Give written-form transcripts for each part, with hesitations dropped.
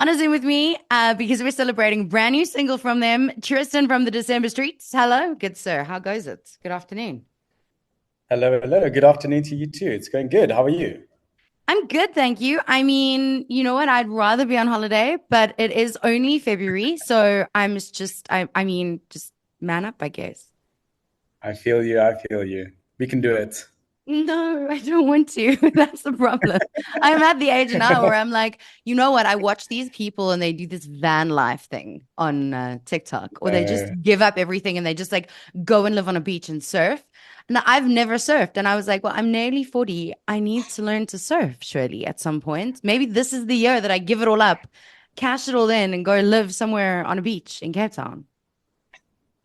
On a Zoom with me because we're celebrating a brand new single from them, Tristan from the December Streets. Hello, good sir. How goes it? Good afternoon. Hello, hello. Good afternoon to you too. It's going good. How are you? I'm good, thank you. I mean, you know what? I'd rather be on holiday, but it is only February, so just man up, I guess. I feel you. I feel you. We can do it. No, I don't want to. That's the problem. I'm at the age now where I'm like, you know what? I watch these people and they do this van life thing on TikTok, or they just Uh, give up everything and they just like go and live on a beach and surf. And I've never surfed. And I was like, well, I'm nearly 40. I need to learn to surf, surely, at some point. Maybe this is the year that I give it all up, cash it all in, and go live somewhere on a beach in Cape Town.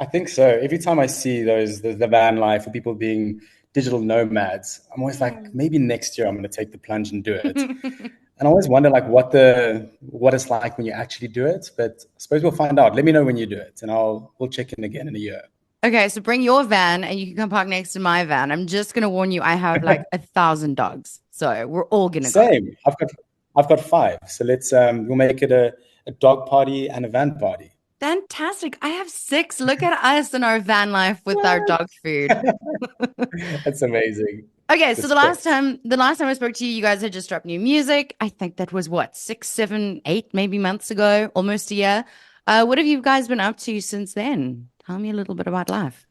I think so. Every time I see the van life or people being digital nomads, I'm always like, maybe next year I'm going to take the plunge and do it. And I always wonder like what it's like when you actually do it. But I suppose we'll find out. Let me know when you do it, and we'll check in again in a year. Okay, so bring your van and you can come park next to my van. I'm just gonna warn you, I have like 1,000 dogs. So we're all gonna go. Same. I've got five. So we'll make it a dog party and a van party. Fantastic. I have six. Look at us in our van life with our What? dog food. That's amazing. Okay, so the last Respect. time the last time I spoke to you, you guys had just dropped new music. I think that was what, 6, 7, 8 maybe months ago, almost a year. What have you guys been up to since then? Tell me a little bit about life.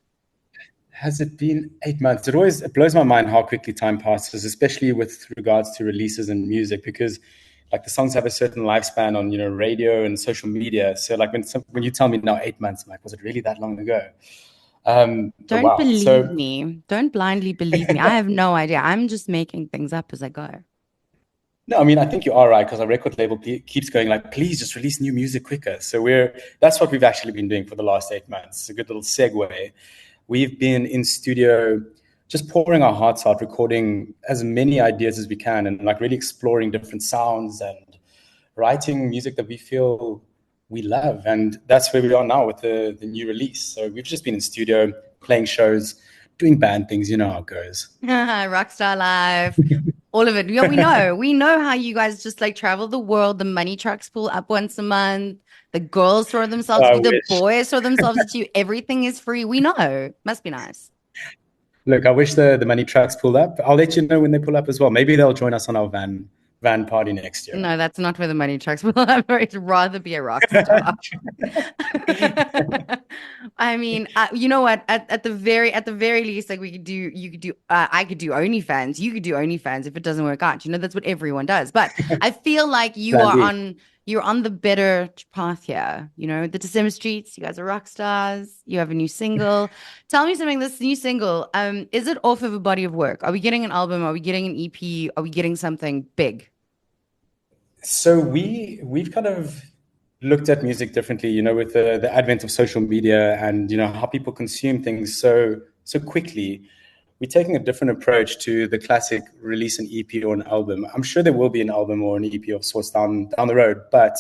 Has it been 8 months? It blows my mind how quickly time passes, especially with regards to releases and music, because like the songs have a certain lifespan on radio and social media. So like when you tell me now 8 months, I'm like, was it really that long ago? But Don't wow. believe So me. Don't blindly believe me. I have no idea. I'm just making things up as I go. no, I mean I think you are right because our record label keeps going like, please just release new music quicker. So that's what we've actually been doing for the last 8 months. It's a good little segue. We've been in studio just pouring our hearts out, recording as many ideas as we can, and like really exploring different sounds and writing music that we feel we love. And that's where we are now with the new release. So we've just been in studio, playing shows, doing band things. You know how it goes. Rockstar life, all of it. Yeah, we know. We know how you guys just like travel the world. The money trucks pull up once a month. The girls throw themselves at I you. The wish. boys throw themselves at you. Everything is free. We know. Must be nice. Look, I wish the money trucks pulled up. I'll let you know when they pull up as well. Maybe they'll join us on our van party next year. No, that's not where the money trucks pull up. I'd rather be a rock star. I mean, you know what? At the very least, like we could do, you could do, I could do OnlyFans. You could do OnlyFans if it doesn't work out. You know, that's what everyone does. But I feel like Plan B. you're on the better path here. You know, the December Streets. You guys are rock stars. You have a new single. Tell me something. This new single, is it off of a body of work? Are we getting an album? Are we getting an EP? Are we getting something big? So we've kind of looked at music differently, with the advent of social media and how people consume things so quickly. We're taking a different approach to the classic release an EP or an album. I'm sure there will be an album or an EP of sorts down the road, but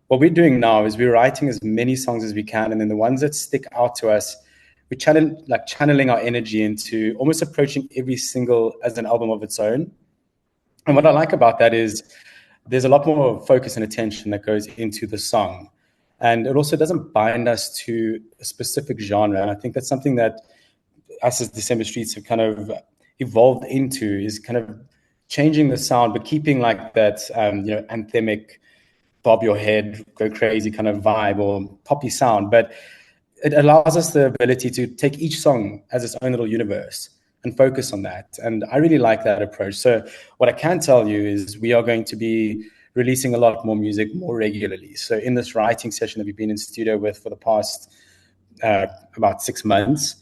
what we're doing now is we're writing as many songs as we can, and then the ones that stick out to us, we're channeling our energy into almost approaching every single as an album of its own. And what I like about that is there's a lot more focus and attention that goes into the song. And it also doesn't bind us to a specific genre. And I think that's something that us as December Streets have kind of evolved into, is kind of changing the sound, but keeping like that, anthemic, bob your head, go crazy kind of vibe or poppy sound. But it allows us the ability to take each song as its own little universe and focus on that. And I really like that approach. So what I can tell you is we are going to be releasing a lot more music more regularly. So in this writing session that we've been in studio with for the past about 6 months,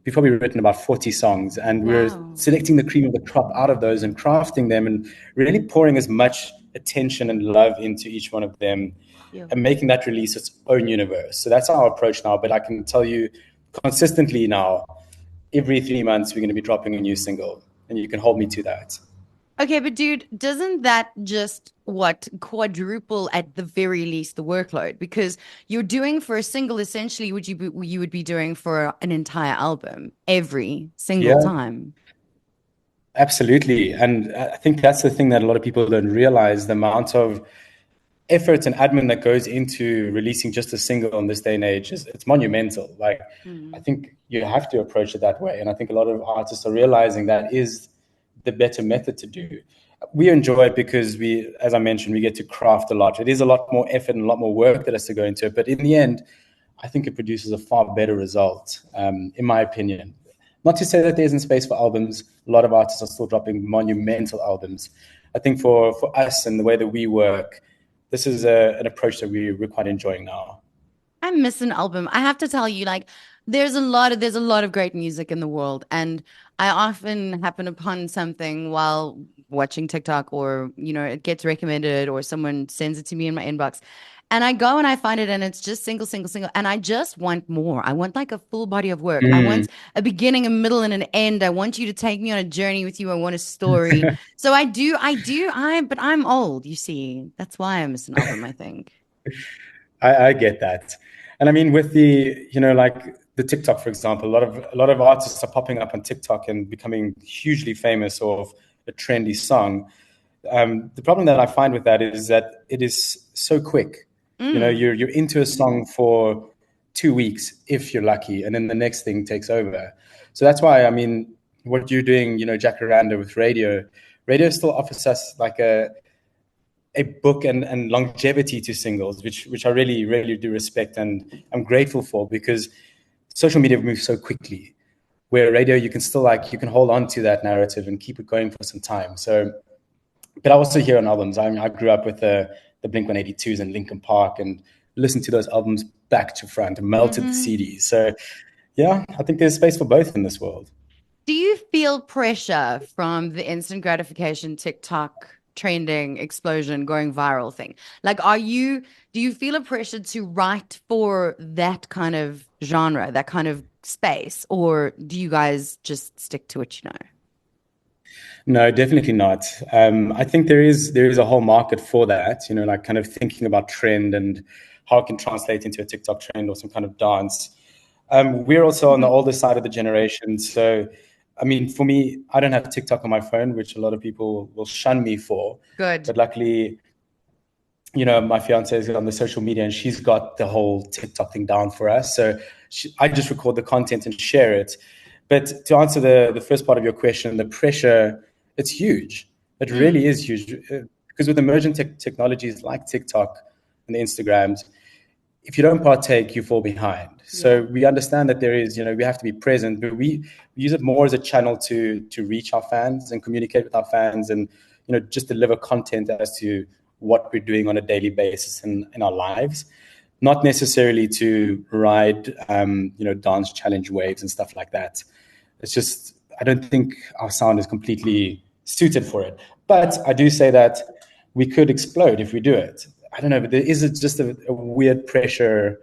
we've probably written about 40 songs, and we're Wow. selecting the cream of the crop out of those and crafting them and really pouring as much attention and love into each one of them Yeah. and making that release its own universe. So that's our approach now. But I can tell you consistently now, every 3 months, we're going to be dropping a new single, and you can hold me to that. Okay, but dude, doesn't that just what quadruple at the very least the workload? Because you're doing for a single essentially you would be doing for an entire album every single Yeah, time. absolutely. And I think that's the thing that a lot of people don't realize, the amount of effort and admin that goes into releasing just a single in this day and age is it's monumental. Like, I Mm. think you have to approach it that way, and I think a lot of artists are realizing that is the better method to do. We enjoy it because we, as I mentioned, we get to craft a lot. It is a lot more effort and a lot more work that has to go into it, but in the end, I think it produces a far better result, in my opinion. Not to say that there isn't space for albums. A lot of artists are still dropping monumental albums. I think for us and the way that we work, this is an approach that we're quite enjoying now. I miss an album. I have to tell you, like, there's a lot of great music in the world, and I often happen upon something while watching TikTok, or it gets recommended, or someone sends it to me in my inbox, and I go and I find it, and it's just single, single, single, and I just want more. I want like a full body of work. I want Mm. a beginning, a middle, and an end. I want you to take me on a journey with you. I want a story. So but I'm old, you see. That's why I miss an album, I think. I get that. And I mean, with like the TikTok, for example, a lot of artists are popping up on TikTok and becoming hugely famous off a trendy song. The problem that I find with that is that it is so quick. Mm, You're into a song for 2 weeks if you're lucky, and then the next thing takes over. So that's why, I mean, what you're doing, Jacaranda with radio still offers us like a book and longevity to singles, which I really, really do respect and I'm grateful for, because social media moves so quickly. Where radio, you can still you can hold on to that narrative and keep it going for some time. So, but I also hear on albums. I grew up with the Blink 182s and Linkin Park, and listened to those albums back to front, and melted the hmm. CDs. So yeah, I think there's space for both in this world. Do you feel pressure from the instant gratification TikTok trending explosion going viral thing? Like, do you feel a pressure to write for that kind of genre, that kind of space, or do you guys just stick to what you know? No, definitely not. I think there is a whole market for that. Like kind of thinking about trend and how it can translate into a TikTok trend or some kind of dance. We're also on the Mhm. older side of the generation, so I mean, for me, I don't have TikTok on my phone, which a lot of people will shun me for. Good. But luckily, my fiance is on the social media, and she's got the whole TikTok thing down for us. So I just record the content and share it. But to answer the first part of your question, the pressure, it's huge. It really Mm, is huge. Because with emerging technologies like TikTok and the Instagrams, if you don't partake, you fall behind. yeah. So we understand that there is, we have to be present, but we use it more as a channel to reach our fans and communicate with our fans, and just deliver content as to what we're doing on a daily basis in our lives, not necessarily to ride, dance challenge waves and stuff like that. It's just, I don't think our sound is completely suited for it. But I do say that we could explode if we do it. I don't know, but there is just a weird pressure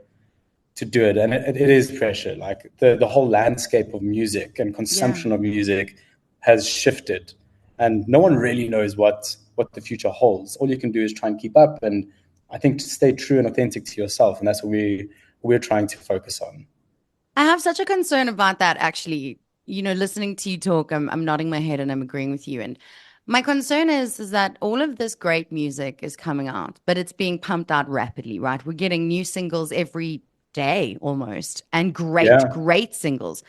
to do it, and it is pressure. Like the whole landscape of music and Yeah. consumption of music has shifted, and no one really knows what the future holds. All you can do is try and keep up, and I think to stay true and authentic to yourself, and that's what we're trying to focus on. I have such a concern about that, actually. Listening to you talk, I'm nodding my head and I'm agreeing with you. And my concern is that all of this great music is coming out, but it's being pumped out rapidly, right? We're getting new singles every day almost, and great, Yeah. great singles.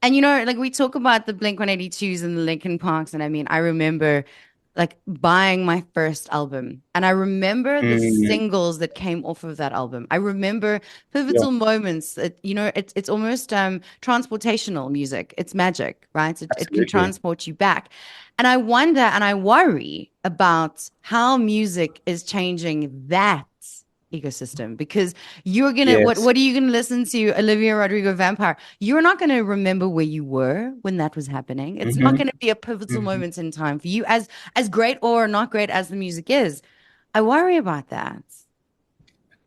And like we talk about the Blink 182s and the Linkin Parks, and I mean, I remember like buying my first album, and I remember the Mm, singles that came off of that album. I remember yeah, pivotal moments that it's almost transportational music. It's magic, right? It can absolutely. transport you back. And I wonder and I worry about how music is changing that ecosystem, because you're gonna Yes. what are you gonna listen to? Olivia Rodrigo Vampire. You're not gonna remember where you were when that was happening. It's not Hmm. gonna be a pivotal Hmm. moment in time for you, as great or not great as the music is. I worry about that.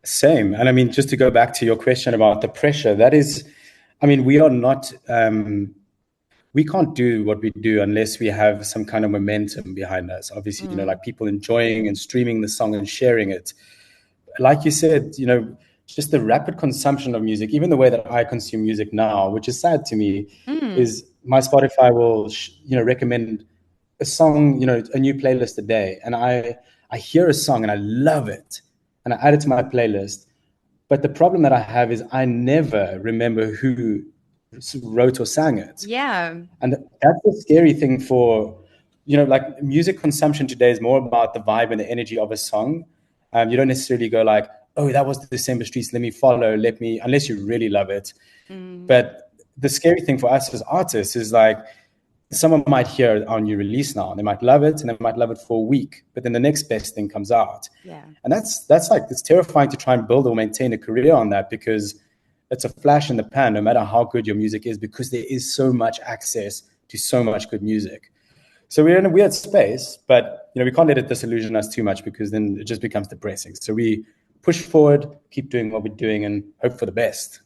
Same. And I mean, just to go back to your question about the pressure, that is, I mean, we are not, we can't do what we do unless we have some kind of momentum behind us. Obviously, Mm, like people enjoying and streaming the song and sharing it. Like you said, just the rapid consumption of music, even the way that I consume music now, which is sad to me, mm, is my Spotify will, recommend a song, a new playlist a day. And I hear a song and I love it. and I add it to my playlist. But the problem that I have is I never remember who wrote or sang it. Yeah. And that's the scary thing for, like music consumption today is more about the vibe and the energy of a song. You don't necessarily go like, oh, that was the December Streets. Let me follow. Unless you really love it. Mm, But the scary thing for us as artists is like, someone might hear our new release now, and they might love it, and they might love it for a week, but then the next best thing comes out, yeah. and that's like it's terrifying to try and build or maintain a career on that because it's a flash in the pan, no matter how good your music is, because there is so much access to so much good music. So we're in a weird space, but we can't let it disillusion us too much because then it just becomes depressing. So we push forward, keep doing what we're doing, and hope for the best.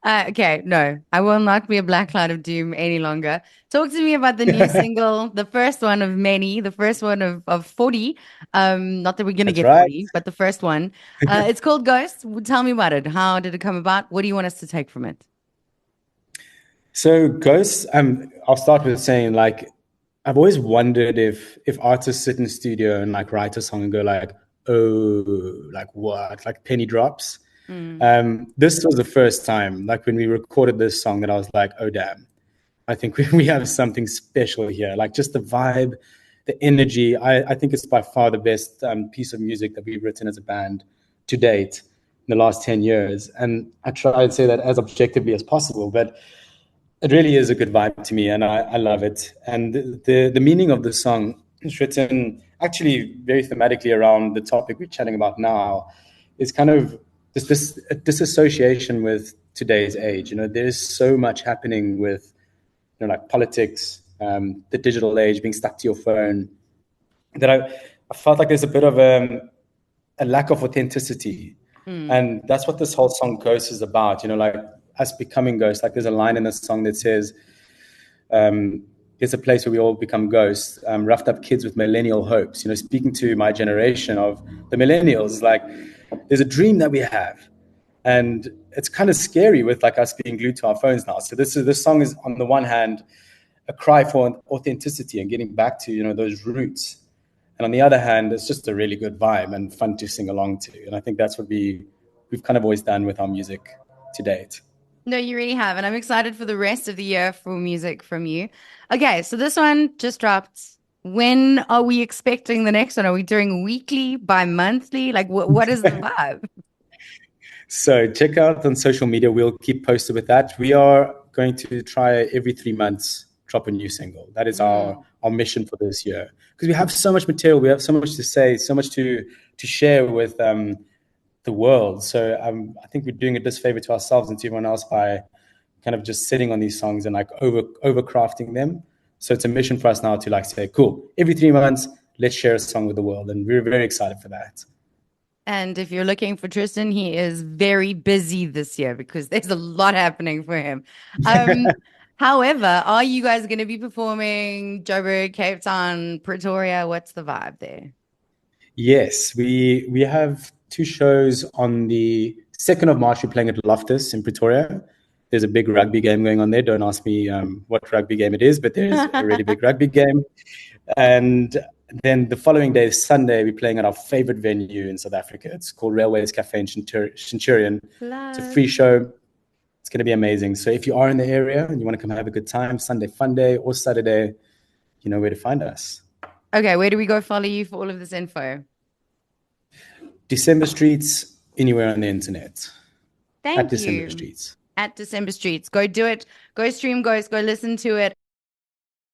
Okay, no, I will not be a black cloud of doom any longer. Talk to me about the new single, the first one of many, the first one of 40. Not that we're gonna That's get right. 40, but the first one. It's called Ghost. Tell me about it. How did it come about? What do you want us to take from it? So Ghosts, I'll start with saying like I've always wondered if artists sit in the studio and like write a song and go like, oh, like what? Like penny drops. Mm. This was the first time, like when we recorded this song, that I was like, oh damn, I think we have something special here. Like just the vibe, the energy. I think it's by far the best piece of music that we've written as a band to date in the last 10 years. And I try and say that as objectively as possible, but it really is a good vibe to me, and I love it. And the meaning of the song is written actually very thematically around the topic we're chatting about now. Is kind of this disassociation with today's age. There's so much happening with like politics, the digital age, being stuck to your phone, that I felt like there's a bit of a lack of authenticity. Mm. And that's what this whole song Ghost is about, like us becoming ghosts. Like there's a line in the song that says, it's a place where we all become ghosts, roughed up kids with millennial hopes. Speaking to my generation of the millennials, like there's a dream that we have. And it's kind of scary with like us being glued to our phones now. So this song is on the one hand a cry for authenticity and getting back to those roots, and on the other hand, it's just a really good vibe and fun to sing along to. And I think that's what we've kind of always done with our music to date. No, you really have. And I'm excited for the rest of the year for music from you. Okay, so this one just dropped. When are we expecting the next one? Are we doing weekly, bi-monthly? Like what is the vibe? So check out on social media. We'll keep posted with that. We are going to try every 3 months drop a new single. That is Mm. our mission for this year, because we have so much material. We have so much to say, so much to share with the world. So I think we're doing a disfavor to ourselves and to everyone else by kind of just sitting on these songs and like overcrafting them. So it's a mission for us now to like say, cool, every 3 months, let's share a song with the world. And we're very excited for that. And if you're looking for Tristan, he is very busy this year because there's a lot happening for him. Um, However, are you guys going to be performing Joburg, Cape Town, Pretoria? What's the vibe there? Yes, we have two shows on the 2nd of March. We're playing at Loftus in Pretoria. There's a big rugby game going on there. Don't ask me what rugby game it is, but there's a really big rugby game. And then the following day, Sunday, we're playing at our favorite venue in South Africa. It's called Railways Cafe in Centurion. It's a free Plus. show. It's going to be amazing. So if you are in the area and you want to come have a good time, Sunday fun day or Saturday, you know where to find us. Okay, where do we go follow you for all of this info? December Streets, anywhere on the internet, at Thank December you. Streets. At December Streets. Go do it. Go stream Ghost. Go listen to it.